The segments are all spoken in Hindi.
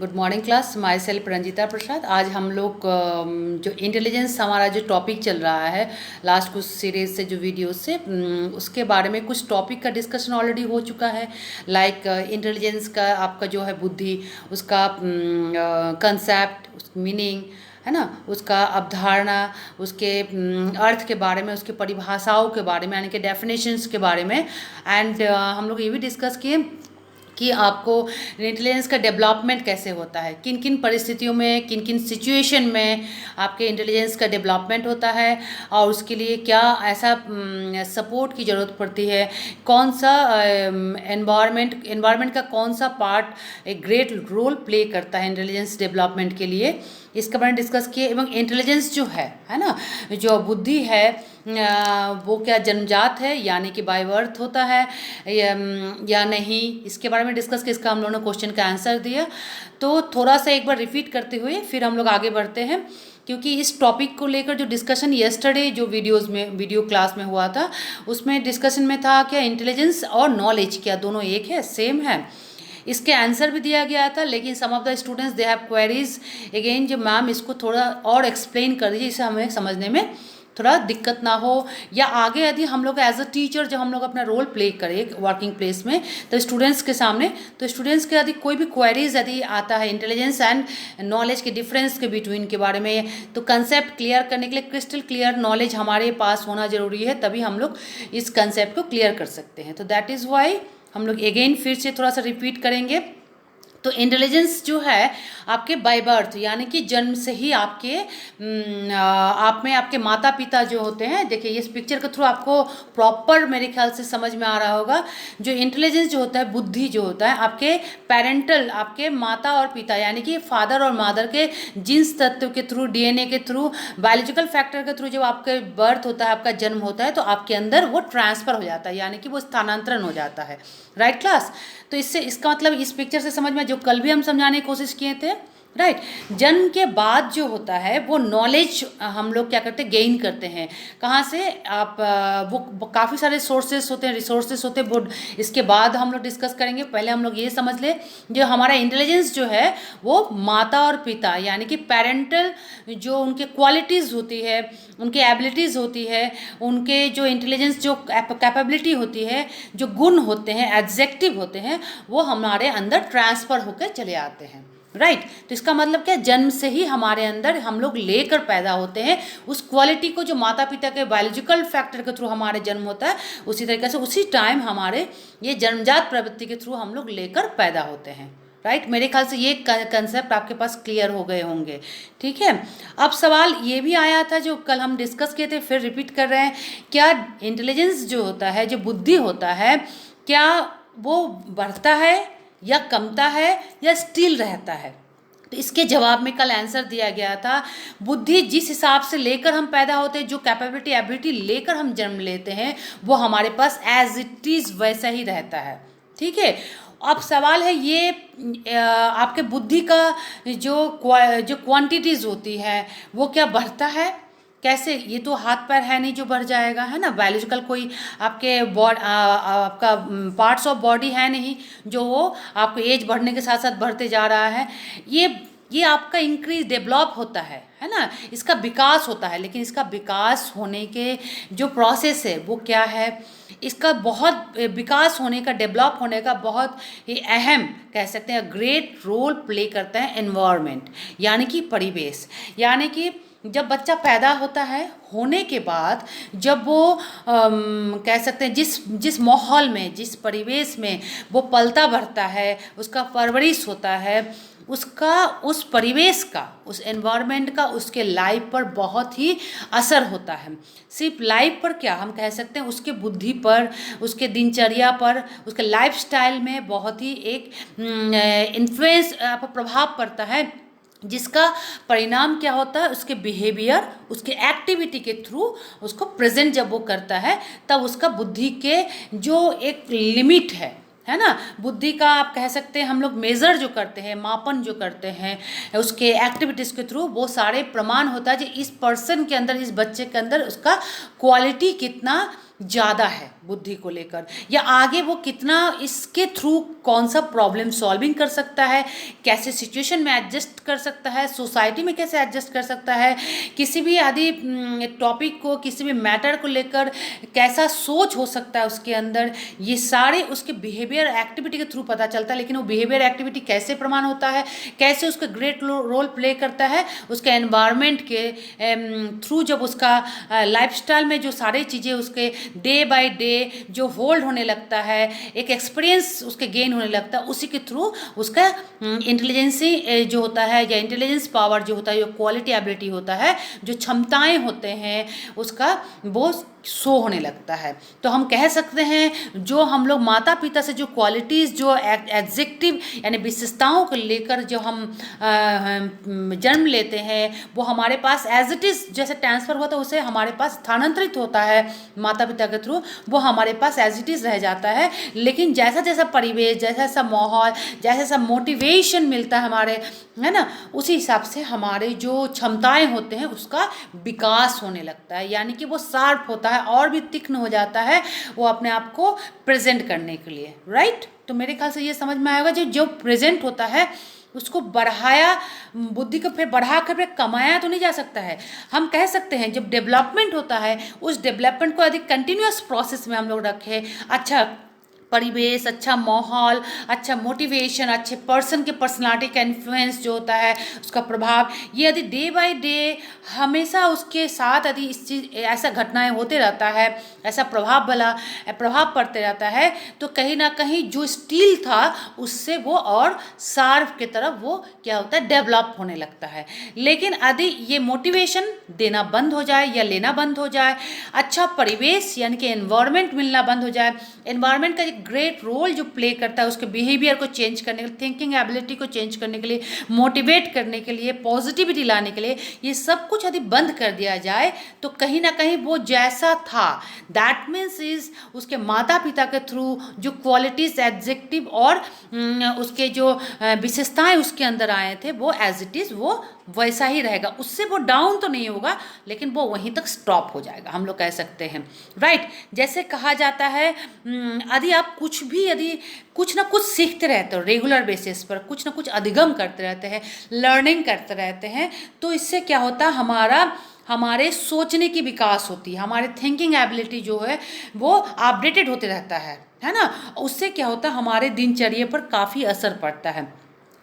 Good morning class. Myself Ranjita Prasad. आज हम लोग जो इंटेलिजेंस हमारा जो टॉपिक चल रहा है लास्ट कुछ सीरीज से जो वीडियो से उसके बारे में कुछ टॉपिक का डिस्कशन ऑलरेडी हो चुका है। लाइक इंटेलिजेंस का आपका जो है बुद्धि, उसका कंसेप्ट, मीनिंग है ना, उसका अवधारणा, उसके अर्थ के बारे में, उसके परिभाषाओं के बारे में यानी कि डेफिनेशंस के बारे में। एंड हम लोग ये भी डिस्कस किए कि आपको इंटेलिजेंस का डेवलपमेंट कैसे होता है, किन किन परिस्थितियों में, किन किन सिचुएशन में आपके इंटेलिजेंस का डेवलपमेंट होता है और उसके लिए क्या ऐसा सपोर्ट की ज़रूरत पड़ती है, कौन सा एनवायरनमेंट का कौन सा पार्ट एक ग्रेट रोल प्ले करता है इंटेलिजेंस डेवलपमेंट के लिए, इसके बारे में डिस्कस किए। एवं इंटेलिजेंस जो है ना, जो बुद्धि है वो क्या जन्मजात है यानी कि बाय बर्थ होता है या नहीं, इसके बारे में डिस्कस किया। इसका हम लोगों ने क्वेश्चन का आंसर दिया। तो थोड़ा सा एक बार रिपीट करते हुए फिर हम लोग आगे बढ़ते हैं, क्योंकि इस टॉपिक को लेकर जो डिस्कशन यस्टरडे जो वीडियो क्लास में हुआ था उसमें डिस्कशन में था क्या इंटेलिजेंस और नॉलेज क्या दोनों एक है, सेम है। इसके आंसर भी दिया गया था, लेकिन some of the students they have queries again, जो मैम इसको थोड़ा और एक्सप्लेन कर दीजिए, इससे हमें समझने में थोड़ा दिक्कत ना हो, या आगे यदि हम लोग एज अ टीचर जब हम लोग अपना रोल प्ले करें वर्किंग प्लेस में तो स्टूडेंट्स के सामने, तो स्टूडेंट्स के यदि कोई भी क्वेरीज यदि आता है इंटेलिजेंस एंड नॉलेज के डिफरेंस के बिटवीन के बारे में, तो कंसेप्ट क्लियर करने के लिए क्रिस्टल क्लियर नॉलेज हमारे पास होना जरूरी है, तभी हम लोग इस कंसेप्ट को क्लियर कर सकते हैं। तो दैट इज़ वाई हम लोग अगेन फिर से थोड़ा सा रिपीट करेंगे। तो इंटेलिजेंस जो है आपके बाय बर्थ यानी कि जन्म से ही आपके आप में आपके माता पिता जो होते हैं, देखिए इस पिक्चर के थ्रू आपको प्रॉपर मेरे ख्याल से समझ में आ रहा होगा। जो इंटेलिजेंस जो होता है, बुद्धि जो होता है, आपके पेरेंटल, आपके माता और पिता यानी कि फादर और मदर के जीन्स तत्व के थ्रू, डीएनए के थ्रू, बायोलॉजिकल फैक्टर के थ्रू जब आपके बर्थ होता है, आपका जन्म होता है, तो आपके अंदर वो ट्रांसफ़र हो जाता है यानी कि वो स्थानांतरण हो जाता है। Right class? तो इससे इसका मतलब इस पिक्चर से समझ में, जो कल भी हम समझाने की कोशिश किए थे, राइट, जन्म के बाद जो होता है वो नॉलेज हम लोग क्या करते हैं, गेन करते हैं। कहाँ से? आप वो काफ़ी सारे सोर्सेस होते हैं, रिसोर्सेस होते हैं, वो इसके बाद हम लोग डिस्कस करेंगे। पहले हम लोग ये समझ ले, जो हमारा इंटेलिजेंस जो है वो माता और पिता यानी कि पेरेंटल जो उनके क्वालिटीज़ होती है, उनके एबिलिटीज़ होती है, उनके जो इंटेलिजेंस जो कैपेबिलिटी होती है, जो गुण होते हैं, एडजेक्टिव होते हैं, वो हमारे अंदर ट्रांसफ़र होकर चले आते हैं। राइट तो इसका मतलब क्या, जन्म से ही हमारे अंदर हम लोग लेकर पैदा होते हैं उस क्वालिटी को, जो माता पिता के बायोलॉजिकल फैक्टर के थ्रू हमारे जन्म होता है, उसी तरीके से उसी टाइम हमारे ये जन्मजात प्रवृत्ति के थ्रू हम लोग लेकर पैदा होते हैं। राइट मेरे ख्याल से ये कंसेप्ट आपके पास क्लियर हो गए होंगे। ठीक है, अब सवाल ये भी आया था जो कल हम डिस्कस किए थे, फिर रिपीट कर रहे हैं, क्या इंटेलिजेंस जो होता है, जो बुद्धि होता है, क्या वो बढ़ता है या कमता है या स्टिल रहता है? तो इसके जवाब में कल आंसर दिया गया था, बुद्धि जिस हिसाब से लेकर हम पैदा होते हैं, जो कैपेबिलिटी एबिलिटी लेकर हम जन्म लेते हैं, वो हमारे पास एज इट इज़ वैसा ही रहता है। ठीक है, अब सवाल है ये आपके बुद्धि का जो क्वांटिटीज़ होती है वो क्या बढ़ता है? कैसे? ये तो हाथ पैर है नहीं जो बढ़ जाएगा, है ना, बायोलॉजिकल कोई आपके आपका पार्ट्स ऑफ बॉडी है नहीं जो वो आपको एज बढ़ने के साथ साथ बढ़ते जा रहा है। ये आपका इंक्रीज डेवलप होता है ना, इसका विकास होता है, लेकिन इसका विकास होने के जो प्रोसेस है वो क्या है, इसका बहुत विकास होने का, डेवलप होने का बहुत ही अहम कह सकते हैं ग्रेट रोल प्ले करता है एनवायरनमेंट यानी कि परिवेश। यानी कि जब बच्चा पैदा होता है, होने के बाद जब वो कह सकते हैं जिस माहौल में, जिस परिवेश में वो पलता बढ़ता है, उसका परवरिश होता है, उसका उस परिवेश का, उस एनवायरनमेंट का उसके लाइफ पर बहुत ही असर होता है। सिर्फ लाइफ पर क्या, हम कह सकते हैं उसके बुद्धि पर, उसके दिनचर्या पर, उसके लाइफस्टाइल में बहुत ही एक इन्फ्लुएंस प्रभाव पड़ता है, जिसका परिणाम क्या होता है, उसके बिहेवियर, उसके एक्टिविटी के थ्रू उसको प्रेजेंट जब वो करता है, तब उसका बुद्धि के जो एक लिमिट है ना, बुद्धि का आप कह सकते हैं, हम लोग मेज़र जो करते हैं, मापन जो करते हैं उसके एक्टिविटीज़ के थ्रू, वो सारे प्रमाण होता है कि इस पर्सन के अंदर, इस बच्चे के अंदर उसका क्वालिटी कितना ज़्यादा है बुद्धि को लेकर, या आगे वो कितना इसके थ्रू कौन सा प्रॉब्लम सॉल्विंग कर सकता है, कैसे सिचुएशन में एडजस्ट कर सकता है, सोसाइटी में कैसे एडजस्ट कर सकता है, किसी भी आदि टॉपिक को, किसी भी मैटर को लेकर कैसा सोच हो सकता है उसके अंदर, ये सारे उसके बिहेवियर एक्टिविटी के थ्रू पता चलता है। लेकिन वो बिहेवियर एक्टिविटी कैसे प्रमाण होता है, कैसे उसका ग्रेट रोल प्ले करता है, उसके एनवायरनमेंट के थ्रू, जब उसका लाइफस्टाइल में जो सारी चीज़ें उसके डे बाय डे जो होल्ड होने लगता है, एक एक्सपीरियंस उसके गेन होने लगता है, उसी के थ्रू उसका इंटेलिजेंसी जो होता है, या इंटेलिजेंस पावर जो होता है, जो क्वालिटी एबिलिटी होता है, जो क्षमताएं होते हैं, उसका वो शो होने लगता है। तो हम कह सकते हैं जो हम लोग माता पिता से जो क्वालिटीज़, जो एग्जेक्टिव यानी विशेषताओं को लेकर जो हम जन्म लेते हैं, वो हमारे पास एज इट इज़ जैसे ट्रांसफ़र होता है, उसे हमारे पास स्थानांतरित होता है माता पिता के थ्रू, वो हमारे पास एज इट इज़ रह जाता है। लेकिन जैसा जैसा परिवेश, जैसा जैसा माहौल, जैसा जैसा मोटिवेशन मिलता है हमारे, है ना, उसी हिसाब से हमारे जो क्षमताएं होते हैं उसका विकास होने लगता है, यानी कि वो शार्प होता है और भी तीक्ष्ण हो जाता है वो अपने आप को प्रेजेंट करने के लिए, राइट। तो मेरे ख्याल से ये समझ में आएगा, जो प्रेजेंट होता है उसको बढ़ाया, बुद्धि को फिर बढ़ा कर फिर कमाया तो नहीं जा सकता है। हम कह सकते हैं जब डेवलपमेंट होता है, उस डेवलपमेंट को अधिक कंटिन्यूअस प्रोसेस में हम लोग रखें, अच्छा परिवेश, अच्छा माहौल, अच्छा मोटिवेशन, अच्छे पर्सन के पर्सनालिटी का इन्फ्लुएंस जो होता है, उसका प्रभाव, ये यदि डे बाय डे हमेशा उसके साथ यदि इस चीज़ ऐसा घटनाएं होते रहता है, ऐसा प्रभाव पड़ते रहता है, तो कहीं ना कहीं जो स्टील था उससे वो और शार्प की तरफ वो क्या होता है, डेवलप होने लगता है। लेकिन यदि ये मोटिवेशन देना बंद हो जाए या लेना बंद हो जाए, अच्छा परिवेश यानी कि एनवायरनमेंट मिलना बंद हो जाए, एनवायरनमेंट का ग्रेट रोल जो प्ले करता है उसके बिहेवियर को चेंज करने के लिए, थिंकिंग एबिलिटी को चेंज करने के लिए, मोटिवेट करने के लिए, पॉजिटिविटी लाने के लिए, ये सब कुछ यदि बंद कर दिया जाए, तो कहीं ना कहीं वो जैसा था, दैट मीन्स इज उसके माता पिता के थ्रू जो क्वालिटीज एडजेक्टिव और उसके जो विशेषताएं उसके अंदर आए थे, वो एज इट इज़ वो वैसा ही रहेगा, उससे वो डाउन तो नहीं होगा, लेकिन वो वहीं तक स्टॉप हो जाएगा, हम लोग कह सकते हैं, राइट। जैसे कहा जाता है यदि आप यदि कुछ ना कुछ सीखते रहते हो रेगुलर बेसिस पर, कुछ ना कुछ अधिगम करते रहते हैं, लर्निंग करते रहते हैं, तो इससे क्या होता है, हमारे सोचने की विकास होती है, हमारे थिंकिंग एबिलिटी जो है वो अपडेटेड होते रहता है ना। उससे क्या होता है, हमारे दिनचर्या पर काफ़ी असर पड़ता है।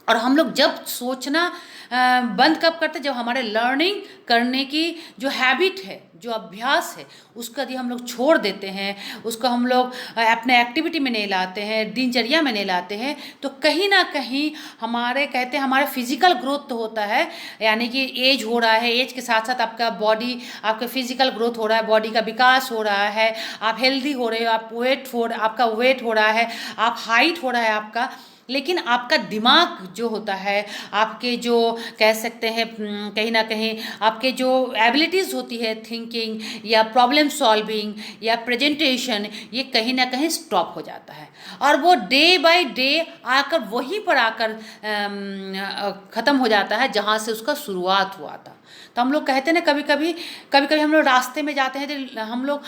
और हम लोग जब सोचना बंद कब करते, जब हमारे लर्निंग करने की जो हैबिट है, जो अभ्यास है, उसको यदि हम लोग छोड़ देते हैं, उसको हम लोग अपने एक्टिविटी में नहीं लाते हैं, दिनचर्या में नहीं लाते हैं, तो कहीं ना कहीं कहते हैं हमारा फिजिकल ग्रोथ तो होता है, यानी कि एज हो रहा है, एज के साथ साथ आपका बॉडी, आपका फिजिकल ग्रोथ हो रहा है, बॉडी का विकास हो रहा है, आप हेल्दी हो रहे हो, आपका वेट हो रहा है, आप हाइट हो रहा है आपका, लेकिन आपका दिमाग जो होता है, आपके जो कह सकते हैं कहीं ना कहीं आपके जो एबिलिटीज़ होती है, थिंकिंग या प्रॉब्लम सॉल्विंग या प्रेजेंटेशन, ये कहीं ना कहीं स्टॉप हो जाता है, और वो डे बाय डे आकर वहीं पर आकर ख़त्म हो जाता है जहाँ से उसका शुरुआत हुआ था। तो हम लोग कहते हैं ना, कभी कभी हम लोग रास्ते में जाते हैं, तो हम लोग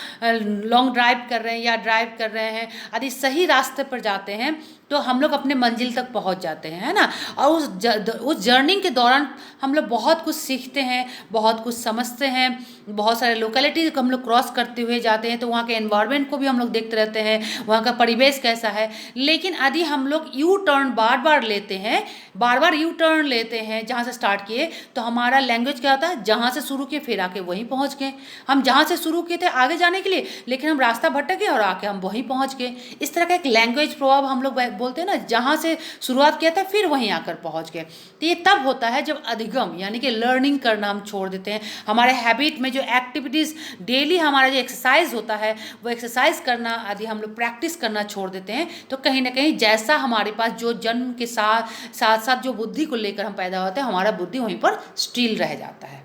लॉन्ग ड्राइव कर रहे हैं या ड्राइव कर रहे हैं, यदि सही रास्ते पर जाते हैं तो हम लोग अपने मंजिल तक पहुंच जाते हैं, है ना। और उस जर्नी के दौरान हम लोग बहुत कुछ सीखते हैं, बहुत कुछ समझते हैं, बहुत सारे लोकेलिटी को हम लोग क्रॉस करते हुए जाते हैं, तो वहाँ के एनवायरनमेंट को भी हम लोग देखते रहते हैं, वहाँ का परिवेश कैसा है। लेकिन यदि हम लोग यू टर्न बार बार यू टर्न लेते हैं जहाँ से स्टार्ट किए, तो हमारा लैंग्वेज क्या होता है, जहाँ से शुरू किए फिर आके वहीं पहुँच गए। हम जहाँ से शुरू किए थे आगे जाने के लिए, लेकिन हम रास्ता भटक गए और आके हम वहीं पहुँच गए। इस तरह का एक लैंग्वेज प्रभाव हम लोग बोलते हैं ना, जहाँ से शुरुआत किया था फिर वहीं आकर पहुँच गए। तो ये तब होता है जब अधिगम यानी कि लर्निंग करना हम छोड़ देते हैं, हमारे हैबिट में जो एक्टिविटीज़ डेली हमारा जो एक्सरसाइज होता है, वो एक्सरसाइज करना यदि हम लोग प्रैक्टिस करना छोड़ देते हैं, तो कहीं ना कहीं जैसा हमारे पास जो जन्म के साथ जो बुद्धि को लेकर हम पैदा होते हैं, हमारा बुद्धि वहीं पर स्टील रह जाता है।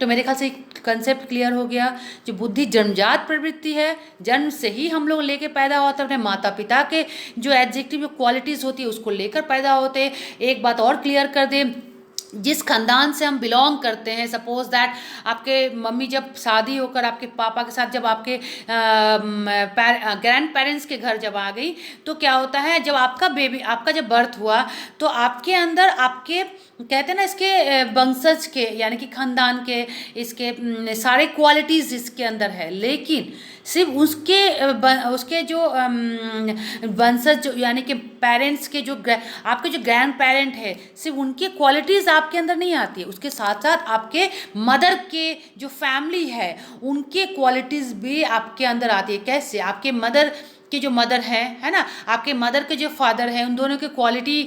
तो मेरे ख्याल से कंसेप्ट क्लियर हो गया। जो बुद्धि जन्मजात प्रवृत्ति है, जन्म से ही हम लोग लेके पैदा होते हैं, अपने माता पिता के जो एडजेक्टिव क्वालिटीज़ होती है उसको लेकर पैदा होते हैं। एक बात और क्लियर कर दें, जिस खानदान से हम बिलोंग करते हैं, सपोज दैट आपके मम्मी जब शादी होकर आपके पापा के साथ जब आपके ग्रैंड पेरेंट्स के घर जब आ गई, तो क्या होता है, जब आपका बेबी, आपका जब बर्थ हुआ, तो आपके अंदर आपके कहते हैं ना इसके वंशज के यानी कि खानदान के इसके सारे क्वालिटीज़ इसके अंदर है, लेकिन सिर्फ उसके जो वंशज यानी कि पेरेंट्स के जो आपके जो ग्रैंड पेरेंट है, सिर्फ उनकी क्वालिटीज़ आपके अंदर नहीं आती है, उसके साथ साथ आपके मदर के जो फैमिली है उनके क्वालिटीज़ भी आपके अंदर आती है। कैसे? आपके मदर के जो मदर है ना, आपके मदर के जो फादर हैं, उन दोनों के क्वालिटी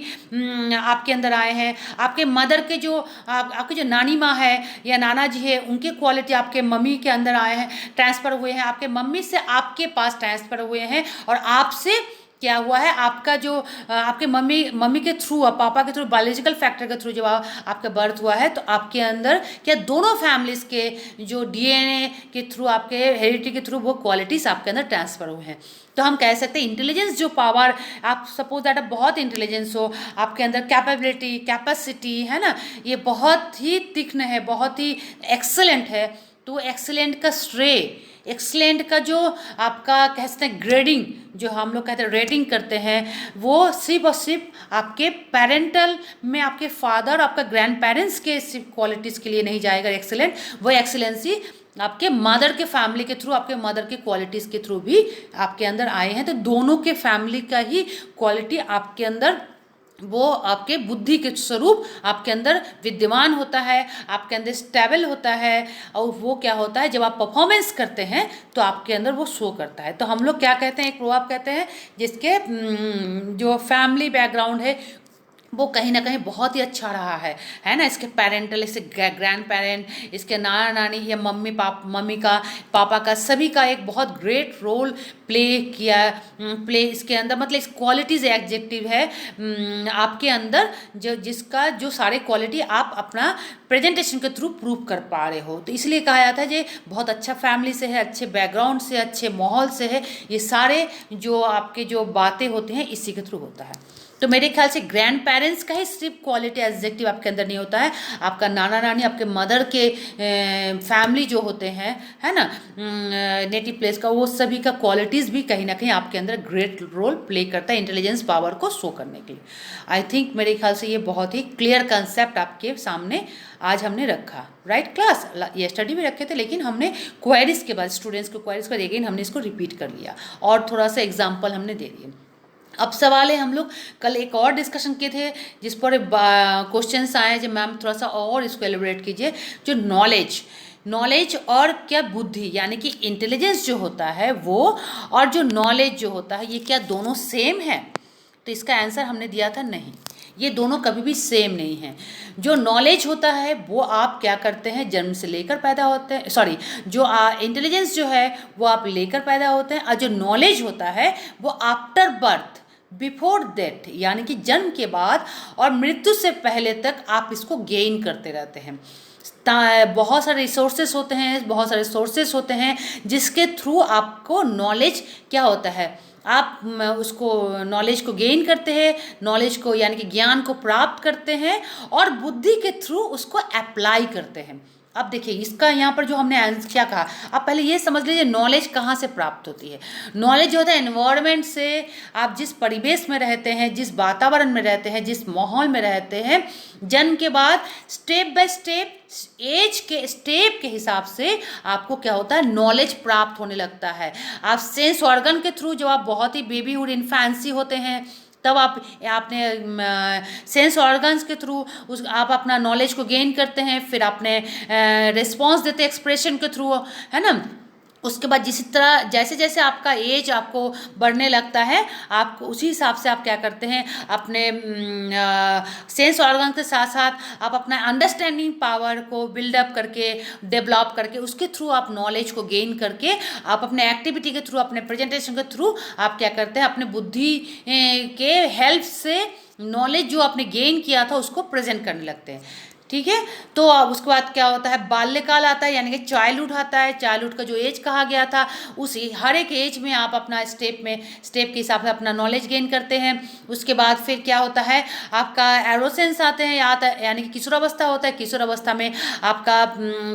आपके अंदर आए हैं। आपके मदर के जो आपके जो नानी माँ है या नाना जी है, उनके क्वालिटी आपके मम्मी के अंदर आए हैं, ट्रांसफ़र हुए हैं, आपके मम्मी से आपके पास ट्रांसफ़र हुए हैं, और आपसे क्या हुआ है, आपका जो आपके मम्मी के थ्रू, पापा के थ्रू, बायोलॉजिकल फैक्टर के थ्रू जब आपका बर्थ हुआ है, तो आपके अंदर क्या दोनों फैमिलीज़ के जो डीएनए के थ्रू, आपके हेरिडिटी के थ्रू वो क्वालिटीज़ आपके अंदर ट्रांसफ़र हुए हैं। तो हम कह सकते हैं इंटेलिजेंस जो पावर, आप सपोज दैट बहुत इंटेलिजेंस हो, आपके अंदर कैपेबिलिटी, कैपेसिटी है ना, ये बहुत ही तीक्ष्ण है, बहुत ही एक्सेलेंट है। तो एक्सेलेंट का श्रेय, एक्सलेंट का जो आपका कह सकते हैं ग्रेडिंग, जो हम लोग कहते हैं रेटिंग करते हैं, वो सिर्फ और सिर्फ आपके पेरेंटल में आपके फादर, आपका ग्रैंड पेरेंट्स के सिर्फ क्वालिटीज़ के लिए नहीं जाएगा एक्सेलेंट, वो एक्सेलेंसी आपके मदर के फैमिली के थ्रू, आपके मदर के क्वालिटीज़ के थ्रू भी आपके अंदर आए हैं। तो दोनों के फैमिली का ही क्वालिटी आपके अंदर, वो आपके बुद्धि के स्वरूप आपके अंदर विद्यमान होता है, आपके अंदर स्टेबल होता है, और वो क्या होता है, जब आप परफॉर्मेंस करते हैं तो आपके अंदर वो शो करता है। तो हम लोग क्या कहते हैं, एक प्रभाव कहते हैं जिसके जो फैमिली बैकग्राउंड है वो कहीं ना कहीं बहुत ही अच्छा रहा है ना। इसके पेरेंटल, इसके ग्रैंड पेरेंट, इसके नाना नानी या मम्मी का, पापा का, सभी का एक बहुत ग्रेट रोल प्ले इसके अंदर, मतलब इस क्वालिटीज़ एग्जेक्टिव है आपके अंदर, जिसका जो सारे क्वालिटी आप अपना प्रेजेंटेशन के थ्रू प्रूव कर पा रहे हो। तो इसलिए कहा जाता है ये बहुत अच्छा फैमिली से है, अच्छे बैकग्राउंड से, अच्छे माहौल से है, ये सारे जो आपके जो बातें होती हैं इसी के थ्रू होता है। तो मेरे ख्याल से ग्रैंड पेरेंट्स का ही सिर्फ क्वालिटी एग्जेक्टिव आपके अंदर नहीं होता है, आपका नाना नानी, आपके मदर के फैमिली जो होते हैं, है ना, नेटिव प्लेस का, वो सभी का क्वालिटीज़ भी कहीं ना कहीं आपके अंदर ग्रेट रोल प्ले करता है इंटेलिजेंस पावर को शो करने के लिए। आई थिंक मेरे ख्याल से ये बहुत ही क्लियर कंसेप्ट आपके सामने आज हमने रखा, राइट क्लास। ये स्टडी भी रखे थे, लेकिन हमने क्वेरीज के बाद, स्टूडेंट्स को क्वेरीज कर अगेन हमने इसको रिपीट कर लिया और थोड़ा सा एग्जाम्पल हमने दे दिए। अब सवाल है, हम लोग कल एक और डिस्कशन किए थे जिस पर क्वेश्चंस आए, जो मैम थोड़ा सा और इसको एलिब्रेट कीजिए, जो नॉलेज और क्या बुद्धि यानी कि इंटेलिजेंस जो होता है वो, और जो नॉलेज जो होता है, ये क्या दोनों सेम है? तो इसका आंसर हमने दिया था नहीं, ये दोनों कभी भी सेम नहीं है। जो नॉलेज होता है वो आप क्या करते हैं, जन्म से लेकर पैदा होते हैं, सॉरी, जो इंटेलिजेंस जो है वो आप लेकर पैदा होते हैं, और जो नॉलेज होता है वो आफ्टर बर्थ, बिफोर डेथ यानी कि जन्म के बाद और मृत्यु से पहले तक आप इसको गेन करते रहते हैं। बहुत सारे रिसोर्सेस होते हैं जिसके थ्रू आपको नॉलेज क्या होता है, आप उसको नॉलेज को गेन करते हैं, नॉलेज को यानी कि ज्ञान को प्राप्त करते हैं, और बुद्धि के थ्रू उसको अप्लाई करते हैं। अब देखिए इसका यहाँ पर जो हमने आंसर क्या कहा, आप पहले ये समझ लीजिए नॉलेज कहाँ से प्राप्त होती है। नॉलेज जो होता है एनवायरनमेंट से, आप जिस परिवेश में रहते हैं, जिस वातावरण में रहते हैं, जिस माहौल में रहते हैं, जन्म के बाद स्टेप बाय स्टेप, एज के स्टेप के हिसाब से आपको क्या होता है, नॉलेज प्राप्त होने लगता है। आप सेंस ऑर्गन के थ्रू, जब आप बहुत ही बेबीहुड इन्फेंसी होते हैं, तब आपने सेंस ऑर्गन्स के थ्रू आप अपना नॉलेज को गेन करते हैं, फिर आपने रिस्पॉन्स देते हैं एक्सप्रेशन के थ्रू, है ना। उसके बाद जिस तरह जैसे जैसे आपका एज आपको बढ़ने लगता है, आपको उसी हिसाब से आप क्या करते हैं, अपने सेंस ऑर्गन के साथ साथ आप अपना अंडरस्टैंडिंग पावर को बिल्डअप करके, डेवलप करके, उसके थ्रू आप नॉलेज को गेन करके, आप अपने एक्टिविटी के थ्रू, अपने प्रेजेंटेशन के थ्रू आप क्या करते हैं, अपने बुद्धि के हेल्प से नॉलेज जो आपने गेन किया था उसको प्रेजेंट करने लगते हैं। ठीक है। तो अब उसके बाद क्या होता है, बाल्यकाल आता है, यानी कि चाइल्डहुड आता है। चाइल्डहुड का जो एज कहा गया था, उस हर एक एज में आप अपना स्टेप के हिसाब से अपना नॉलेज गेन करते हैं। उसके बाद फिर क्या होता है, आपका एडोलेसेंस आते हैं, यानी कि किशोरावस्था होता है। किशोरावस्था में आपका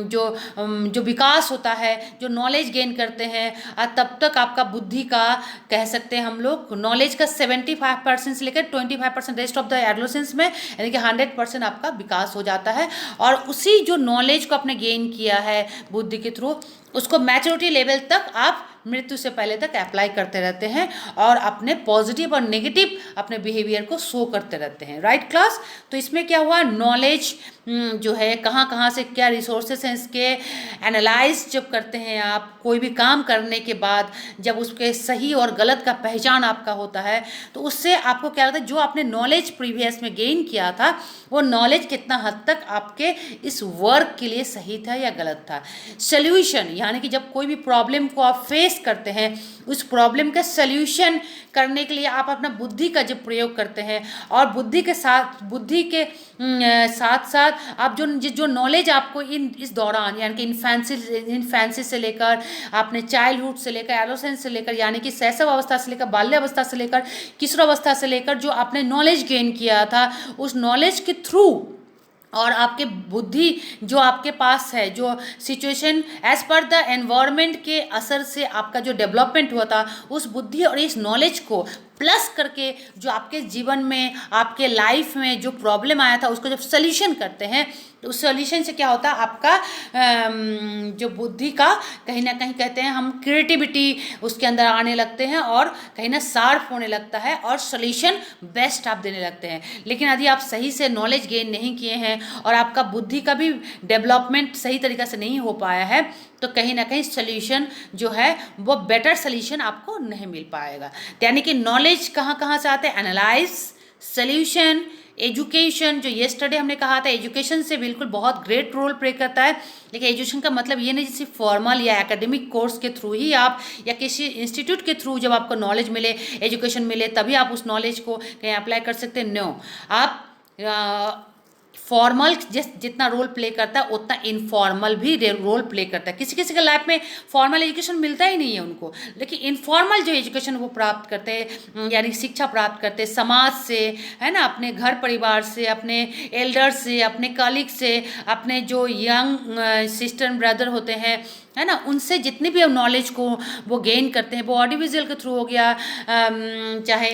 जो विकास होता है, जो नॉलेज गेन करते हैं, तब तक आपका बुद्धि का कह सकते हैं हम लोग नॉलेज का 75% से लेकर 25% रेस्ट ऑफ द एडोलेसेंस में, यानी कि 100% आपका विकास हो जाता है। और उसी जो नॉलेज को आपने गेन किया है बुद्धि के थ्रू, उसको मैच्योरिटी लेवल तक आप मृत्यु से पहले तक अप्लाई करते रहते हैं और अपने पॉजिटिव और नेगेटिव अपने बिहेवियर को शो करते रहते हैं। Right class. तो इसमें क्या हुआ, नॉलेज जो है कहाँ कहाँ से क्या रिसोर्सेस हैं इसके एनालाइज जब करते हैं आप, कोई भी काम करने के बाद जब उसके सही और गलत का पहचान आपका होता है, तो उससे आपको क्या लगता है, जो आपने नॉलेज प्रीवियस में गेन किया था, वो नॉलेज कितना हद तक आपके इस वर्क के लिए सही था या गलत था। सोल्यूशन, यानी कि जब कोई भी प्रॉब्लम को आप फेस करते हैं, उस प्रॉब्लम का सोल्यूशन करने के लिए आप अपना बुद्धि का जब प्रयोग करते हैं, और बुद्धि के साथ साथ आप जो नॉलेज आपको इस दौरान, यानी कि इन्फेंसी से लेकर आपने चाइल्डहुड से लेकर एडोलेसेंस से लेकर, यानी कि शैशव अवस्था से लेकर बाल्यावस्था से लेकर किशोरावस्था से लेकर जो आपने नॉलेज गेन किया था, उस नॉलेज के थ्रू और आपके बुद्धि जो आपके पास है, जो situation as per the environment के असर से आपका जो डेवलपमेंट हुआ था, उस बुद्धि और इस नॉलेज को प्लस करके जो आपके जीवन में, आपके लाइफ में जो प्रॉब्लम आया था, उसको जब सल्यूशन करते हैं, तो उस सॉल्यूशन से क्या होता है, आपका जो बुद्धि का कहीं ना कहीं कहते हैं हम क्रिएटिविटी उसके अंदर आने लगते हैं, और कहीं ना शार्प होने लगता है, और सॉल्यूशन बेस्ट आप देने लगते हैं। लेकिन यदि आप सही से नॉलेज गेन नहीं किए हैं और आपका बुद्धि का भी डेवलपमेंट सही तरीक़ा से नहीं हो पाया है, तो कहीं ना कहीं सॉल्यूशन जो है वो बेटर सॉल्यूशन आपको नहीं मिल पाएगा। यानी कि नॉलेज कहाँ कहाँ से आते हैं, एनालाइज, सॉल्यूशन, एजुकेशन। जो येस्टरडे हमने कहा था, एजुकेशन से बिल्कुल बहुत ग्रेट रोल प्ले करता है। लेकिन एजुकेशन का मतलब ये नहीं सिर्फ फॉर्मल या एकेडमिक कोर्स के थ्रू ही आप, या किसी इंस्टीट्यूट के थ्रू जब आपको नॉलेज मिले, एजुकेशन मिले, तभी आप उस नॉलेज को कहीं अप्लाई कर सकते हैं। नो, आप फॉर्मल जितना रोल प्ले करता है, उतना इनफॉर्मल भी रोल प्ले करता है। किसी किसी के लाइफ में फॉर्मल एजुकेशन मिलता ही नहीं है उनको, लेकिन इनफॉर्मल जो एजुकेशन वो प्राप्त करते हैं, यानी शिक्षा प्राप्त करते हैं समाज से, है ना, अपने घर परिवार से, अपने एल्डर से, अपने कलीग से, अपने जो यंग सिस्टर ब्रदर होते हैं, है ना, उनसे जितने भी नॉलेज को वो गेन करते हैं, वो ऑडियोविजुअल के थ्रू हो गया, चाहे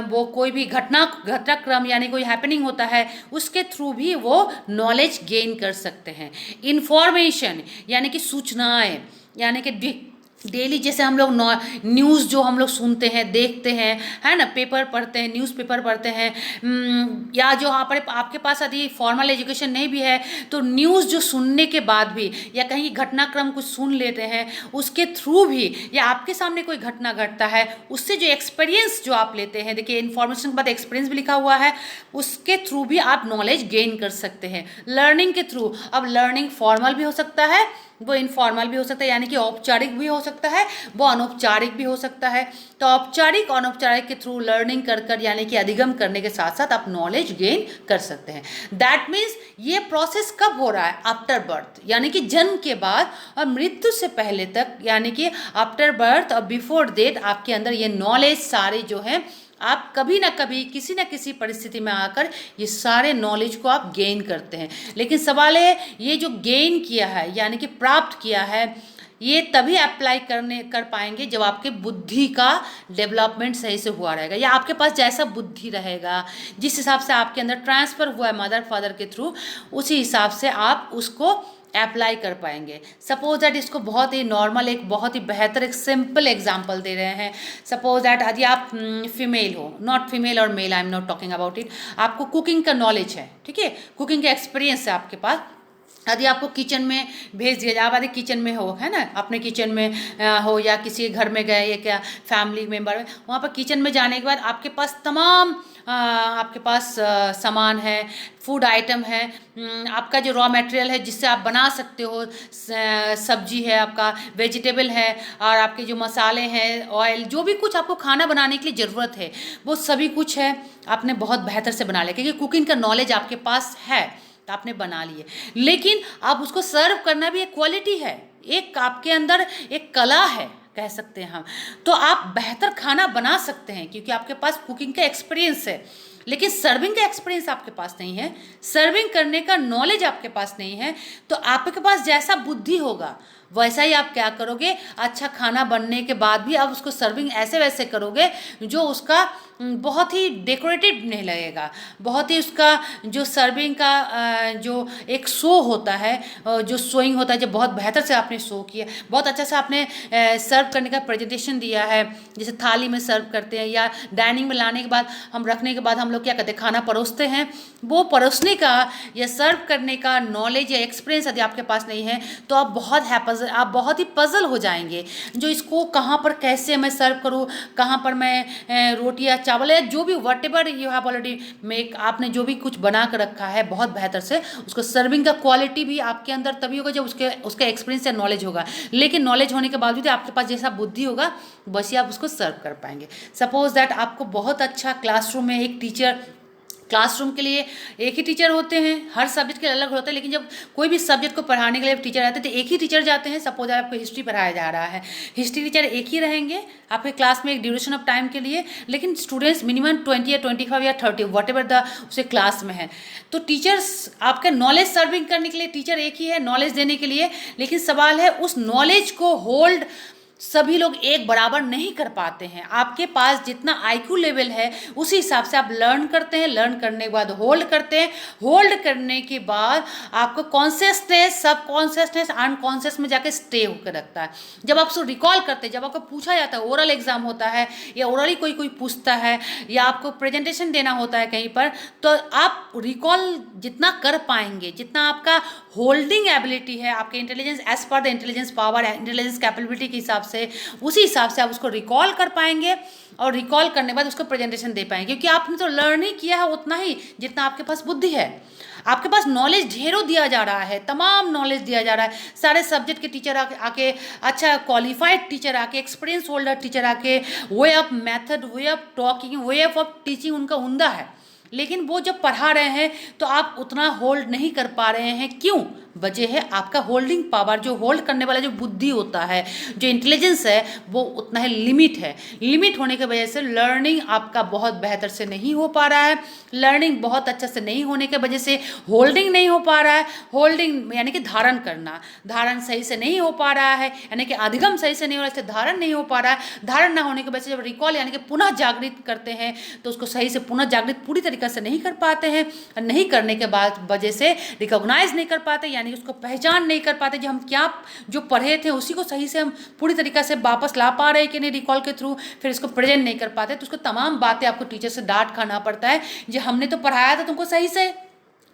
वो कोई भी घटनाक्रम यानी कोई हैपनिंग होता है, उसके थ्रू भी वो नॉलेज गेन कर सकते हैं। इंफॉर्मेशन यानी कि सूचनाएं, यानी कि डेली जैसे हम लोग न्यूज़ जो हम लोग सुनते हैं, देखते हैं, है ना, पेपर पढ़ते हैं, न्यूज़पेपर पढ़ते हैं, या जो आपके पास यदि फॉर्मल एजुकेशन नहीं भी है, तो न्यूज़ जो सुनने के बाद भी, या कहीं घटनाक्रम कुछ सुन लेते हैं, उसके थ्रू भी, या आपके सामने कोई घटना घटता है, उससे जो एक्सपीरियंस जो आप लेते हैं, देखिए इन्फॉर्मेशन के बाद एक्सपीरियंस भी लिखा हुआ है, उसके थ्रू भी आप नॉलेज गेन कर सकते हैं। लर्निंग के थ्रू, अब लर्निंग फॉर्मल भी हो सकता है, वो इनफॉर्मल भी हो सकता है, यानी कि औपचारिक भी हो सकता है, वो अनौपचारिक भी हो सकता है। तो औपचारिक और अनौपचारिक के थ्रू लर्निंग कर यानी कि अधिगम करने के साथ साथ आप नॉलेज गेन कर सकते हैं। दैट मीन्स ये प्रोसेस कब हो रहा है, आफ्टर बर्थ, यानी कि जन्म के बाद और मृत्यु से पहले तक, यानी कि आफ्टर बर्थ और बिफोर डेथ आपके अंदर ये नॉलेज सारे जो हैं, आप कभी ना कभी किसी न किसी परिस्थिति में आकर ये सारे नॉलेज को आप गेन करते हैं। लेकिन सवाल है, ये जो गेन किया है यानी कि प्राप्त किया है, ये तभी अप्लाई कर पाएंगे जब आपके बुद्धि का डेवलपमेंट सही से हुआ रहेगा, या आपके पास जैसा बुद्धि रहेगा, जिस हिसाब से आपके अंदर ट्रांसफ़र हुआ है मदर फादर के थ्रू, उसी हिसाब से आप उसको अप्लाई कर पाएंगे। सपोज दैट, इसको बहुत ही नॉर्मल, एक बहुत ही बेहतर, एक सिंपल एग्जांपल दे रहे हैं। सपोज दैट यदि आप फीमेल हो, नॉट फीमेल और male, I am not talking about it, आपको कुकिंग का नॉलेज है, ठीक है, कुकिंग का एक्सपीरियंस है आपके पास, यदि आपको किचन में भेज दिया जाए, आप यदि किचन में हो, है ना, अपने किचन में हो, या किसी घर में गए, या क्या फैमिली मेम्बर में, वहाँ पर किचन में जाने के बाद आपके पास तमाम आपके पास सामान है, फूड आइटम है, आपका जो रॉ मटेरियल है जिससे आप बना सकते हो, सब्जी है, आपका वेजिटेबल है, और आपके जो मसाले हैं, ऑयल, जो भी कुछ आपको खाना बनाने के लिए ज़रूरत है, वो सभी कुछ है, आपने बहुत बेहतर से बना लिया, क्योंकि कुकिंग का नॉलेज आपके पास है। आपने बना लिए, लेकिन आप उसको सर्व करना भी एक क्वालिटी है, एक आपके अंदर एक कला है कह सकते हैं हम। तो आप बेहतर खाना बना सकते हैं क्योंकि आपके पास कुकिंग का एक्सपीरियंस है, लेकिन सर्विंग का एक्सपीरियंस आपके पास नहीं है, सर्विंग करने का नॉलेज आपके पास नहीं है। तो आपके पास जैसा बुद्धि होगा वैसा ही आप क्या करोगे, अच्छा खाना बनने के बाद भी आप उसको सर्विंग ऐसे वैसे करोगे जो उसका बहुत ही डेकोरेटिव नहीं लगेगा, बहुत ही उसका जो सर्विंग का जो एक शो होता है, जो शोइंग होता है, जब बहुत बेहतर से आपने शो किया, बहुत अच्छा से आपने सर्व करने का प्रेजेंटेशन दिया है, जैसे थाली में सर्व करते हैं या डाइनिंग में लाने के बाद हम रखने के बाद हम लोग क्या करते हैं, खाना परोसते हैं, वो परोसने का या सर्व करने का नॉलेज या एक्सपीरियंस यदि आपके पास नहीं है तो आप बहुत ही पजल हो जाएंगे, जो इसको कहाँ पर कैसे मैं सर्व करूँ, कहाँ पर मैं रोटी या चावल या जो भी what ever you have already make, आपने जो भी कुछ बना कर रखा है बहुत बेहतर से, उसको सर्विंग का क्वालिटी भी आपके अंदर तभी होगा जब उसका एक्सपीरियंस या नॉलेज होगा। लेकिन नॉलेज होने के बावजूद आपके पास जैसा बुद्धि होगा बस ही आप उसको सर्व कर पाएंगे। सपोज दैट आपको बहुत अच्छा क्लासरूम में एक टीचर, क्लासरूम के लिए एक ही टीचर होते हैं, हर सब्जेक्ट के अलग होते हैं, लेकिन जब कोई भी सब्जेक्ट को पढ़ाने के लिए टीचर आते हैं तो एक ही टीचर जाते हैं। सपोज आपको हिस्ट्री पढ़ाया जा रहा है, हिस्ट्री टीचर एक ही रहेंगे आपके क्लास में एक ड्यूरेशन ऑफ टाइम के लिए, लेकिन स्टूडेंट्स मिनिमम 20 या 25 या 30 वट एवर द उसे क्लास में है। तो टीचर्स आपका नॉलेज सर्विंग करने के लिए टीचर एक ही है, नॉलेज देने के लिए, लेकिन सवाल है उस नॉलेज को होल्ड सभी लोग एक बराबर नहीं कर पाते हैं। आपके पास जितना आईक्यू लेवल है उसी हिसाब से आप लर्न करते हैं, लर्न करने के बाद होल्ड करते हैं, होल्ड करने के बाद आपको कॉन्शियसनेस, सब कॉन्शियसनेस अनकॉन्शियस में जाके स्टे होकर रखता है। जब आप उसको रिकॉल करते हैं, जब आपको पूछा जाता है, ओरल एग्जाम होता है या ओरली कोई पूछता है या आपको प्रेजेंटेशन देना होता है कहीं पर, तो आप रिकॉल जितना कर पाएंगे, जितना आपका होल्डिंग एबिलिटी है, आपके intelligence as per the intelligence power, intelligence capability के हिसाब से, उसी हिसाब से आप उसको रिकॉल कर पाएंगे और रिकॉल करने के बाद उसको प्रेजेंटेशन दे पाएंगे, क्योंकि आपने तो लर्न ही किया है उतना ही जितना आपके पास बुद्धि है। आपके पास नॉलेज ढेरों दिया जा रहा है, तमाम नॉलेज दिया जा रहा है, सारे सब्जेक्ट के टीचर आके अच्छा क्वालिफाइड टीचर आके, एक्सपीरियंस होल्डर टीचर आके, way of method, way of talking, way of teaching उनका उम्दा है, लेकिन वो जब पढ़ा रहे हैं तो आप उतना होल्ड नहीं कर पा रहे हैं। क्यों? वजह है आपका होल्डिंग पावर, जो होल्ड करने वाला जो बुद्धि होता है, जो इंटेलिजेंस है, वो उतना ही लिमिट है। लिमिट होने की वजह से लर्निंग आपका बहुत बेहतर से नहीं हो पा रहा है, लर्निंग बहुत अच्छा से नहीं होने की वजह से होल्डिंग नहीं हो पा रहा है। होल्डिंग यानी कि धारण करना, धारण सही से नहीं हो पा रहा है, यानी कि अधिगम सही से नहीं हो रहा है, इससे धारण नहीं हो पा रहा है। धारण ना होने की वजह से जब रिकॉल यानी कि पुनः जागृत करते हैं तो उसको सही से पुनः जागृत पूरी तरीके से नहीं कर पाते हैं, नहीं करने के बाद वजह से रिकॉग्नाइज नहीं कर पाते, यानी उसको पहचान नहीं कर पाते जो हम क्या जो पढ़े थे उसी को सही से हम पूरी तरीके से वापस ला पा रहे हैं कि नहीं रिकॉल के थ्रू, फिर इसको प्रेजेंट नहीं कर पाते, तो उसको तमाम बातें आपको टीचर से डांट खाना पड़ता है। जो हमने तो पढ़ाया था तुमको सही से,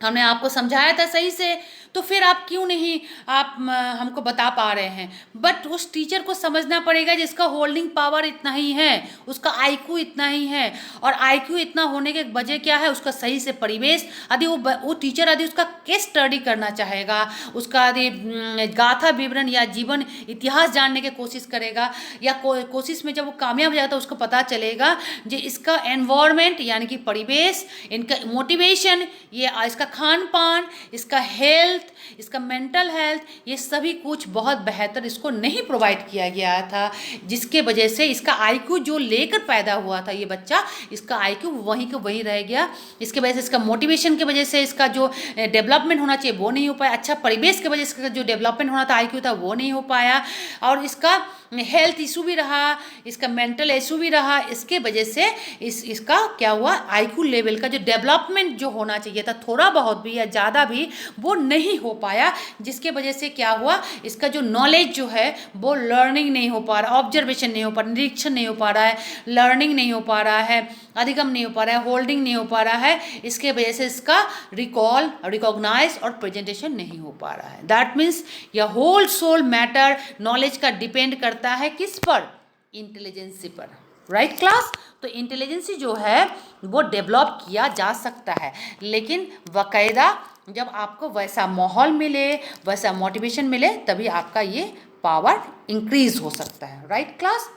हमने आपको समझाया था सही से, तो फिर आप क्यों नहीं आप हमको बता पा रहे हैं। बट उस टीचर को समझना पड़ेगा जिसका होल्डिंग पावर इतना ही है, उसका आईक्यू इतना ही है, और आईक्यू इतना होने के वजह क्या है, उसका सही से परिवेश। यदि वो टीचर यदि उसका केस स्टडी करना चाहेगा, उसका यदि गाथा विवरण या जीवन इतिहास जानने की कोशिश करेगा, या कोशिश में जब वो कामयाब हो जाएगा तो उसको पता चलेगा कि इसका एनवायरनमेंट यानी कि परिवेश, इनका मोटिवेशन, ये इसका खान पान, इसका हेल्थ, इसका मेंटल हेल्थ, ये सभी कुछ बहुत बेहतर इसको नहीं प्रोवाइड किया गया था, जिसके वजह से इसका आईक्यू जो लेकर पैदा हुआ था ये बच्चा, इसका आईक्यू वहीं के वहीं रह गया। इसके वजह से इसका मोटिवेशन की वजह से इसका जो डेवलपमेंट होना चाहिए वो नहीं हो पाया, अच्छा परिवेश की वजह से इसका जो डेवलपमेंट होना था आईक्यू था वो नहीं हो पाया, और इसका हेल्थ इशू भी रहा, इसका मेंटल इशू भी रहा। इसके वजह से इसका क्या हुआ, आईक्यू लेवल का जो डेवलपमेंट जो होना चाहिए था थोड़ा बहुत भी या ज़्यादा भी, वो नहीं हो पाया, जिसके वजह से क्या हुआ, इसका जो नॉलेज जो है वो लर्निंग नहीं हो पा रहा, ऑब्जर्वेशन नहीं हो पा रहा, निरीक्षण नहीं हो पा रहा है, लर्निंग नहीं हो पा रहा है, अधिगम नहीं हो पा रहा है, होल्डिंग नहीं हो पा रहा है। इसके वजह से इसका रिकॉल, रिकॉग्नाइज और प्रेजेंटेशन नहीं हो पा रहा है। दैट मीन्स यह होल सोल मैटर नॉलेज का डिपेंड करता है किस पर, इंटेलिजेंसी पर। Right class? तो इंटेलिजेंसी जो है वो डेवलप किया जा सकता है, लेकिन बाकायदा जब आपको वैसा माहौल मिले, वैसा मोटिवेशन मिले, तभी आपका ये पावर इंक्रीज हो सकता है। Right class?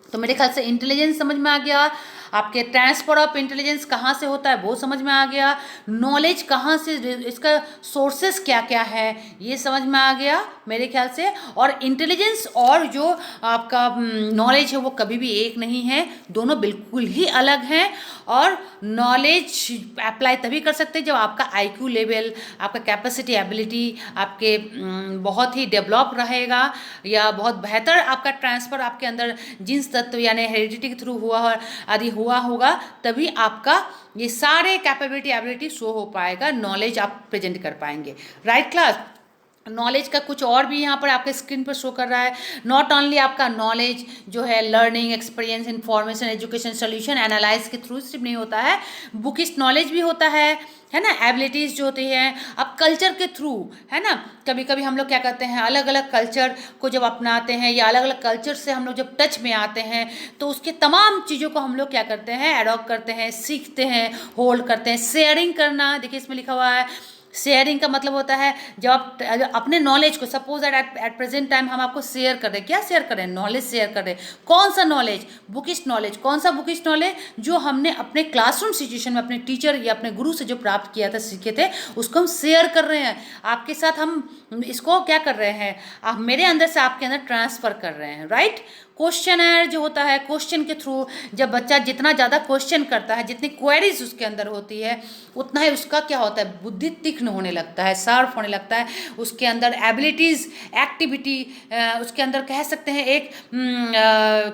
तो मेरे ख्याल से इंटेलिजेंस समझ में आ गया। आपके ट्रांसफर ऑफ इंटेलिजेंस कहाँ से होता है वो समझ में आ गया, नॉलेज कहाँ से, इसका सोर्सेस क्या क्या है ये समझ में आ गया मेरे ख्याल से। और इंटेलिजेंस और जो आपका नॉलेज है वो कभी भी एक नहीं है, दोनों बिल्कुल ही अलग हैं। और नॉलेज अप्लाई तभी कर सकते हैं जब आपका आईक्यू लेवल, आपका कैपेसिटी एबिलिटी आपके बहुत ही डेवलप रहेगा, या बहुत बेहतर आपका ट्रांसफ़र आपके अंदर जीन्स तत्व यानी हेरिडिटी के थ्रू हुआ होगा, तभी आपका ये सारे कैपेबिलिटी एबिलिटी शो हो पाएगा, नॉलेज आप प्रेजेंट कर पाएंगे। राइट क्लास, नॉलेज का कुछ और भी यहाँ पर आपके स्क्रीन पर शो कर रहा है। नॉट ओनली आपका नॉलेज जो है learning, experience, information, education, solution, analyse के थ्रू सिर्फ नहीं होता है, बुकिश नॉलेज भी होता है ना, एबिलिटीज़ जो होती हैं अब कल्चर के थ्रू, है ना। कभी कभी हम लोग क्या करते हैं, अलग अलग कल्चर को जब अपनाते हैं या अलग अलग कल्चर से हम लोग जब टच में आते हैं तो उसके तमाम चीज़ों को हम लोग क्या करते हैं, एडॉप्ट करते हैं, सीखते हैं, होल्ड करते हैं। शेयरिंग करना, देखिए इसमें लिखा हुआ है शेयरिंग का मतलब होता है जब आप अपने नॉलेज को, सपोज एट प्रेजेंट टाइम हम आपको शेयर कर रहे हैं, क्या शेयर कर रहे हैं, नॉलेज शेयर कर रहे हैं। कौन सा नॉलेज, बुकिश नॉलेज। कौन सा बुकिश नॉलेज, जो हमने अपने क्लासरूम सिचुएशन में अपने टीचर या अपने गुरु से जो प्राप्त किया था, सीखे थे, उसको हम शेयर कर रहे हैं आपके साथ। हम इसको क्या कर रहे हैं, आप मेरे अंदर से आपके अंदर ट्रांसफ़र कर रहे हैं। राइट, क्वेश्चनर जो होता है, क्वेश्चन के थ्रू जब बच्चा जितना ज़्यादा क्वेश्चन करता है, जितनी क्वेरीज उसके अंदर होती है, उतना ही उसका क्या होता है, बुद्धि तीक्ष्ण होने लगता है, शार्प होने लगता है, उसके अंदर एबिलिटीज़, एक्टिविटी, उसके अंदर कह सकते हैं एक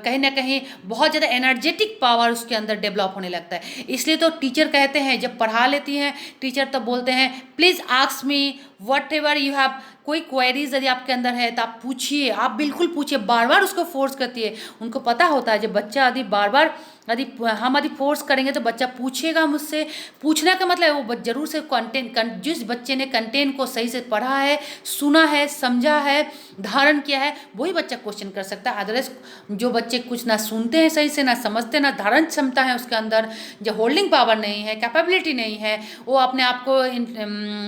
कहीं ना कहीं बहुत ज़्यादा एनर्जेटिक पावर उसके अंदर डेवलप होने लगता है। इसलिए तो टीचर कहते हैं, जब पढ़ा लेती हैं टीचर तब बोलते हैं please ask me what ever you have, कोई क्वेरीज यदि आपके अंदर है तो आप पूछिए, आप बिल्कुल पूछिए, बार बार उसको फोर्स करती है। उनको पता होता है जब बच्चा यदि बार बार यदि फोर्स करेंगे तो बच्चा पूछेगा मुझसे। पूछने का मतलब है वो जरूर से कंटेंट, जिस बच्चे ने कंटेंट को सही से पढ़ा है, सुना है, समझा है, धारण किया है, वही बच्चा क्वेश्चन कर सकता है। अदरवाइज जो बच्चे कुछ ना सुनते हैं सही से, ना समझते, ना धारण क्षमता है उसके अंदर, जो होल्डिंग पावर नहीं है, कैपेबिलिटी नहीं है, वो अपने आप को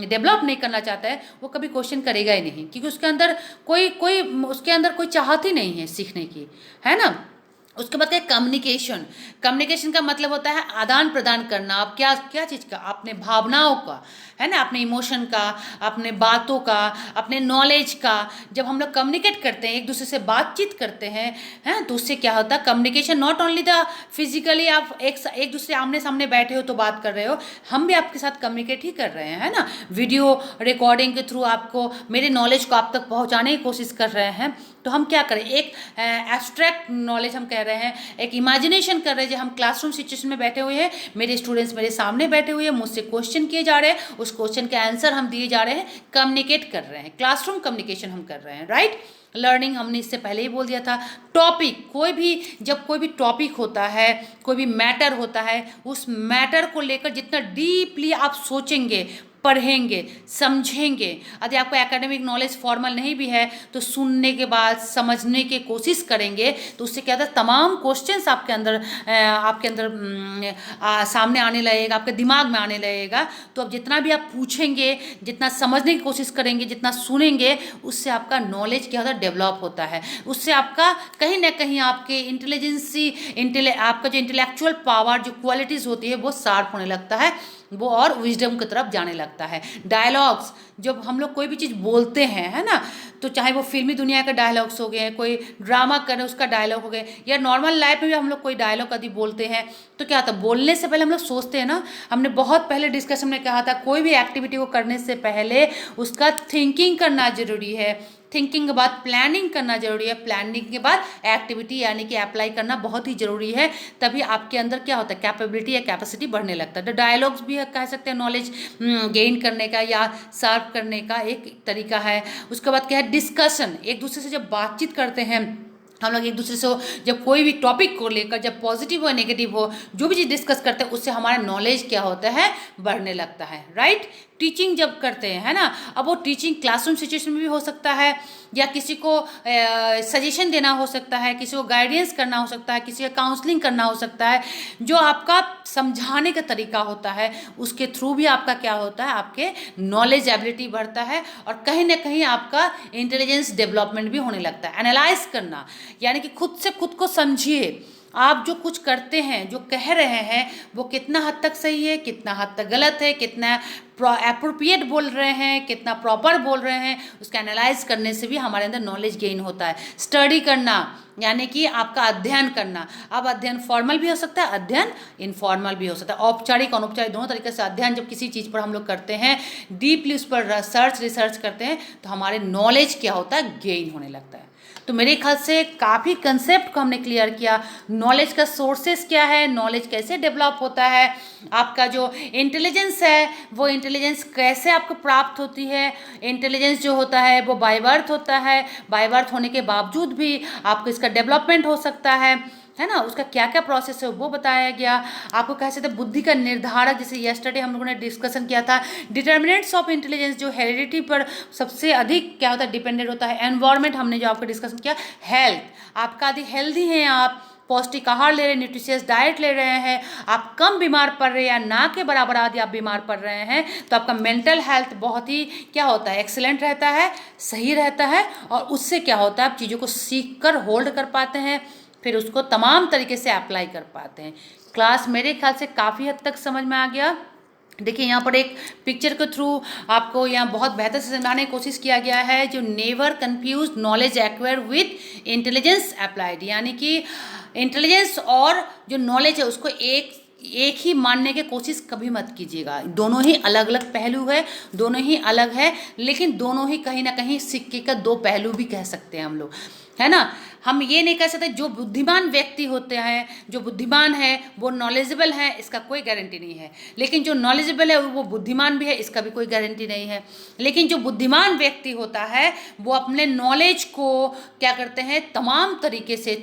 डेवलप नहीं करना चाहता है, वो कभी क्वेश्चन करेगा ही नहीं, क्योंकि उसके अंदर उसके अंदर कोई चाहत ही नहीं है सीखने की, है ना। उसके बाद क्या, कम्युनिकेशन। कम्युनिकेशन का मतलब होता है आदान प्रदान करना। आप क्या क्या चीज़ का, अपने भावनाओं का, है ना, अपने इमोशन का, अपने बातों का, अपने नॉलेज का। जब हम लोग कम्युनिकेट करते हैं, एक दूसरे से बातचीत करते हैं तो उससे क्या होता है, communication not only the physically आप एक दूसरे आमने सामने बैठे हो तो बात कर रहे हो, हम भी आपके साथ कम्युनिकेट ही कर रहे हैं, है ना। वीडियो रिकॉर्डिंग के थ्रू आपको मेरे नॉलेज को आप तक पहुँचाने की कोशिश कर रहे हैं, तो हम क्या करें, एक एब्स्ट्रैक्ट नॉलेज हम कह रहे हैं, एक इमेजिनेशन कर रहे हैं। जब हम क्लासरूम सिचुएशन में बैठे हुए हैं, मेरे स्टूडेंट्स मेरे सामने बैठे हुए हैं, मुझसे क्वेश्चन किए जा रहे हैं, उस क्वेश्चन के आंसर हम दिए जा रहे हैं, कम्युनिकेट कर रहे हैं, क्लासरूम कम्युनिकेशन हम कर रहे हैं। राइट, लर्निंग हमने इससे पहले ही बोल दिया था। टॉपिक, जब कोई भी टॉपिक होता है, कोई भी मैटर होता है, उस मैटर को लेकर जितना डीपली आप सोचेंगे, पढ़ेंगे, समझेंगे, यदि आपको एकेडमिक नॉलेज फॉर्मल नहीं भी है तो सुनने के बाद समझने की कोशिश करेंगे, तो उससे क्या होता है, तमाम क्वेश्चंस आपके अंदर सामने आने लगेगा, आपके दिमाग में आने लगेगा। तो अब जितना भी आप पूछेंगे, जितना समझने की कोशिश करेंगे, जितना सुनेंगे, उससे आपका नॉलेज क्या होता है, डेवलप होता है। उससे आपका कहीं ना कहीं आपके आपका जो इंटेलेक्चुअल पावर, जो क्वालिटीज़ होती है, वो शार्प होने लगता है, वो और विजडम की तरफ जाने लगता है। डायलॉग्स, जब हम लोग कोई भी चीज़ बोलते हैं, है ना, तो चाहे वो फिल्मी दुनिया का डायलॉग्स हो गए, कोई ड्रामा करे उसका डायलॉग हो गए, या नॉर्मल लाइफ में भी हम लोग कोई डायलॉग यदि बोलते हैं तो क्या होता है, बोलने से पहले हम लोग सोचते हैं ना। हमने बहुत पहले डिस्कशन में कहा था, कोई भी एक्टिविटी को करने से पहले उसका थिंकिंग करना जरूरी है, थिंकिंग के बाद प्लानिंग करना जरूरी है, प्लानिंग के बाद एक्टिविटी यानी कि अप्लाई करना बहुत ही जरूरी है। तभी आपके अंदर क्या होता है, कैपेबिलिटी या कैपेसिटी बढ़ने लगता है। तो डायलॉग्स भी कह सकते हैं नॉलेज गेन करने का या शार्प करने का एक तरीका है। उसके बाद क्या है, डिस्कशन। एक दूसरे से जब बातचीत करते हैं हम लोग, एक दूसरे से जब कोई भी टॉपिक को लेकर, जब पॉजिटिव हो नेगेटिव हो, जो भी चीज़ डिस्कस करते हैं, उससे हमारा नॉलेज क्या होता है, बढ़ने लगता है। राइट, टीचिंग जब करते हैं, है ना, अब वो टीचिंग क्लासरूम सिचुएशन में भी हो सकता है, या किसी को सजेशन देना हो सकता है, किसी को गाइडेंस करना हो सकता है, किसी का काउंसलिंग करना हो सकता है। जो आपका समझाने का तरीका होता है, उसके थ्रू भी आपका क्या होता है, आपके नॉलेज एबिलिटी बढ़ता है, और कहीं ना कहीं आपका इंटेलिजेंस डेवलपमेंट भी होने लगता है। एनालाइज करना यानी कि खुद से खुद को समझिए, आप जो कुछ करते हैं, जो कह रहे हैं, वो कितना हद तक सही है, कितना हद तक गलत है, कितना एप्रोप्रिएट बोल रहे हैं, कितना प्रॉपर बोल रहे हैं, उसका एनालाइज करने से भी हमारे अंदर नॉलेज गेन होता है। स्टडी करना यानी कि आपका अध्ययन करना। अब अध्ययन फॉर्मल भी हो सकता है, अध्ययन इनफॉर्मल भी हो सकता है। औपचारिक अनौपचारिक दोनों तरीके से अध्ययन जब किसी चीज़ पर हम लोग करते हैं, डीपली उस पर रिसर्च करते हैं, तो हमारे नॉलेज क्या होता है, गेन होने लगता है। तो मेरे ख्याल से काफ़ी कंसेप्ट को हमने क्लियर किया। नॉलेज का सोर्सेस क्या है, नॉलेज कैसे डेवलप होता है, आपका जो इंटेलिजेंस है वो इंटेलिजेंस कैसे आपको प्राप्त होती है। इंटेलिजेंस जो होता है वो बाय बर्थ होता है, बाय बर्थ होने के बावजूद भी आपको इसका डेवलपमेंट हो सकता है ना, उसका क्या क्या प्रोसेस है वो बताया गया। आपको कह सकते बुद्धि का निर्धारक, जैसे यस्टरडे हम लोगों ने डिस्कशन किया था, डिटर्मिनेंट्स ऑफ इंटेलिजेंस जो हेरिडिटी पर सबसे अधिक क्या होता है, डिपेंडेंट होता है। एनवायरनमेंट हमने जो आपको डिस्कशन किया, हेल्थ, आपका यदि हेल्दी हैं, आप पौष्टिक आहार ले रहे हैं, न्यूट्रिशियस डाइट ले रहे हैं, आप कम बीमार पड़ रहे हैं या ना के बराबर आदि आप बीमार पड़ रहे हैं, तो आपका मेंटल हेल्थ बहुत ही क्या होता है, एक्सीलेंट रहता है, सही रहता है। और उससे क्या होता है, आप चीज़ों को सीख कर होल्ड कर पाते हैं, फिर उसको तमाम तरीके से अप्लाई कर पाते हैं। क्लास मेरे ख्याल से काफ़ी हद तक समझ में आ गया। देखिए यहाँ पर एक पिक्चर के थ्रू आपको यहाँ बहुत बेहतर से समझाने की कोशिश किया गया है, जो never confuse knowledge acquire with intelligence applied, यानी कि इंटेलिजेंस और जो नॉलेज है उसको एक ही मानने की कोशिश कभी मत कीजिएगा। दोनों ही अलग अलग पहलू है, दोनों ही अलग है, लेकिन दोनों ही कहीं ना कहीं सिक्के का दो पहलू भी कह सकते हैं हम लोग, है ना। हम ये नहीं कह सकते जो बुद्धिमान व्यक्ति होते हैं, जो बुद्धिमान है वो नॉलेजेबल है, इसका कोई गारंटी नहीं है। लेकिन जो नॉलेजेबल है वो बुद्धिमान भी है, इसका भी कोई गारंटी नहीं है। लेकिन जो बुद्धिमान व्यक्ति होता है वो अपने नॉलेज को क्या करते हैं, तमाम तरीके से,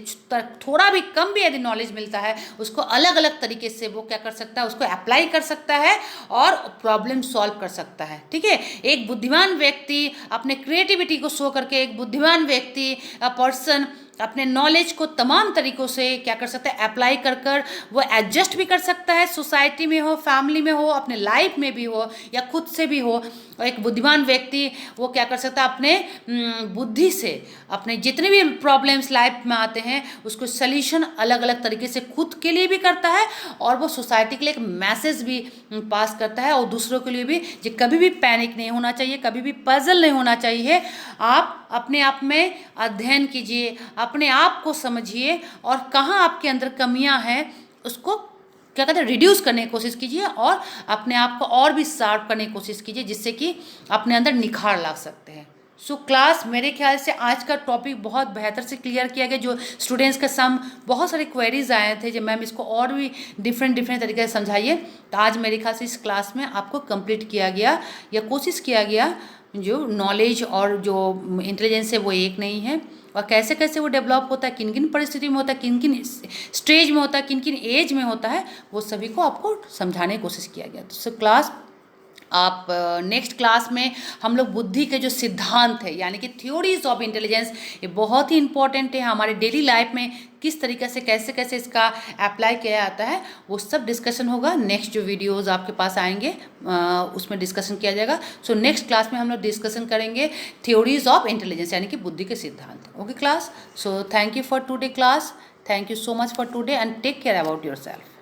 थोड़ा भी कम भी यदि नॉलेज मिलता है उसको अलग अलग तरीके से वो क्या कर सकता है, उसको अप्लाई कर सकता है और प्रॉब्लम सॉल्व कर सकता है। ठीक है, एक बुद्धिमान व्यक्ति अपने क्रिएटिविटी को शो करके, एक बुद्धिमान व्यक्ति पर्सन अपने नॉलेज को तमाम तरीकों से क्या कर सकता है, अप्लाई कर कर वो एडजस्ट भी कर सकता है, सोसाइटी में हो, फैमिली में हो, अपने लाइफ में भी हो या खुद से भी हो। और एक बुद्धिमान व्यक्ति वो क्या कर सकता है, अपने बुद्धि से अपने जितने भी प्रॉब्लम्स लाइफ में आते हैं उसको सल्यूशन अलग अलग तरीके से खुद के लिए भी करता है और वो सोसाइटी के लिए एक मैसेज भी पास करता है और दूसरों के लिए भी। जो कभी भी पैनिक नहीं होना चाहिए, कभी भी पजल नहीं होना चाहिए। आप अपने आप में अध्ययन कीजिए, अपने आप को समझिए और कहाँ आपके अंदर कमियां हैं उसको क्या कहते हैं, रिड्यूस करने की कोशिश कीजिए और अपने आप को और भी शार्प करने की कोशिश कीजिए, जिससे कि अपने अंदर निखार ला सकते हैं। सो क्लास मेरे ख्याल से आज का टॉपिक बहुत बेहतर से क्लियर किया गया। जो स्टूडेंट्स के सम बहुत सारे क्वेरीज आए थे, जो मैम इसको और भी डिफरेंट तरीके से समझाइए, तो आज मेरे ख्याल से इस क्लास में आपको कंप्लीट किया गया या कोशिश किया गया। जो नॉलेज और जो इंटेलिजेंस है वो एक नहीं है और कैसे कैसे वो डेवलप होता है, किन किन परिस्थिति में होता है, किन किन स्टेज में होता है, किन किन एज में होता है, वो सभी को आपको समझाने की कोशिश किया गया। तो क्लास आप नेक्स्ट क्लास में हम लोग बुद्धि के जो सिद्धांत है यानी कि थ्योरीज ऑफ इंटेलिजेंस, ये बहुत ही इंपॉर्टेंट है हमारे डेली लाइफ में, किस तरीके से कैसे कैसे इसका अप्लाई किया जाता है वो सब डिस्कशन होगा। नेक्स्ट जो वीडियोस आपके पास आएंगे उसमें डिस्कशन किया जाएगा। सो नेक्स्ट क्लास में हम लोग डिस्कशन करेंगे थ्योरीज ऑफ इंटेलिजेंस यानी कि बुद्धि के सिद्धांत। Okay class, so thank you for today class, thank you so much for today and take care about your self.